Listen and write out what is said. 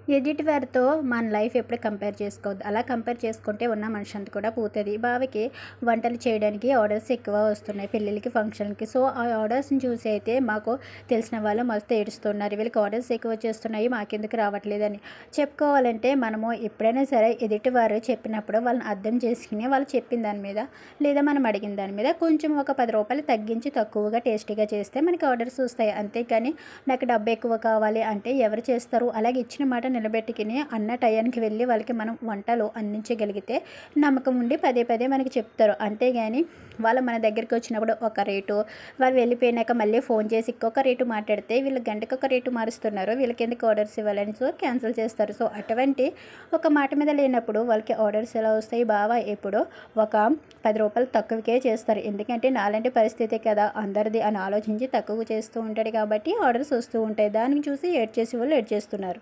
ఎదుటి వారితో మన లైఫ్ ఎప్పుడు కంపేర్ చేసుకోవద్దు. అలా కంపేర్ చేసుకుంటే ఉన్న మనశ్శాంతి కూడా పోతది. బావకి వంటలు చేయడానికి ఆర్డర్స్ ఎక్కువ వస్తున్నాయి పెళ్ళిళ్ళకి, ఫంక్షన్‌కి. సో, ఆ ఆర్డర్స్‌ని చూసి అయితే మాకు తెలిసిన వాళ్ళు మస్తు ఏడుస్తున్నారు. వీళ్ళకి ఆర్డర్స్ ఎక్కువ వచ్చేస్తున్నాయి మాకెందుకు రావట్లేదని. చెప్పుకోవాలంటే మనము ఎప్పుడైనా సరే ఎదుటివారు చెప్పినప్పుడు వాళ్ళని అర్థం చేసుకుని వాళ్ళు చెప్పిన దాని మీద లేదా మనం అడిగిన దాని మీద కొంచెం ఒక రూ. 10 తగ్గించి తక్కువగా టేస్టీగా చేస్తే మనకి ఆర్డర్స్ వస్తాయి. అంతేకాని నాకు డబ్బు ఎక్కువ కావాలి అంటే ఎవరు చేస్తారు? అలాగే ఇచ్చిన మాట నిలబెట్టుకుని అన్న టయానికి వెళ్ళి వాళ్ళకి మనం వంటలు అందించగలిగితే నమ్మకం ఉండి పదే పదే మనకి చెప్తారు. అంతేగాని వాళ్ళు మన దగ్గరికి వచ్చినప్పుడు ఒక రేటు, వాళ్ళు వెళ్ళిపోయినాక మళ్ళీ ఫోన్ చేసి ఇంకొక రేటు మాట్లాడితే వీళ్ళు గంటకొక రేటు మారుస్తున్నారు, వీళ్ళకి ఎందుకు ఆర్డర్స్ ఇవ్వాలని సో క్యాన్సిల్ చేస్తారు. సో అటువంటి ఒక మాట మీద లేనప్పుడు వాళ్ళకి ఆర్డర్స్ ఎలా వస్తాయి? బావ ఎప్పుడో ఒక రూ. 10 తక్కువకే చేస్తారు. ఎందుకంటే నాలాంటి పరిస్థితే కదా అందరిది అని ఆలోచించి తక్కువ చేస్తూ ఉంటాడు కాబట్టి ఆర్డర్స్ వస్తూ ఉంటాయి. దానికి చూసి ఏడ్ చేసే వాళ్ళు ఏడ్ చేస్తున్నారు.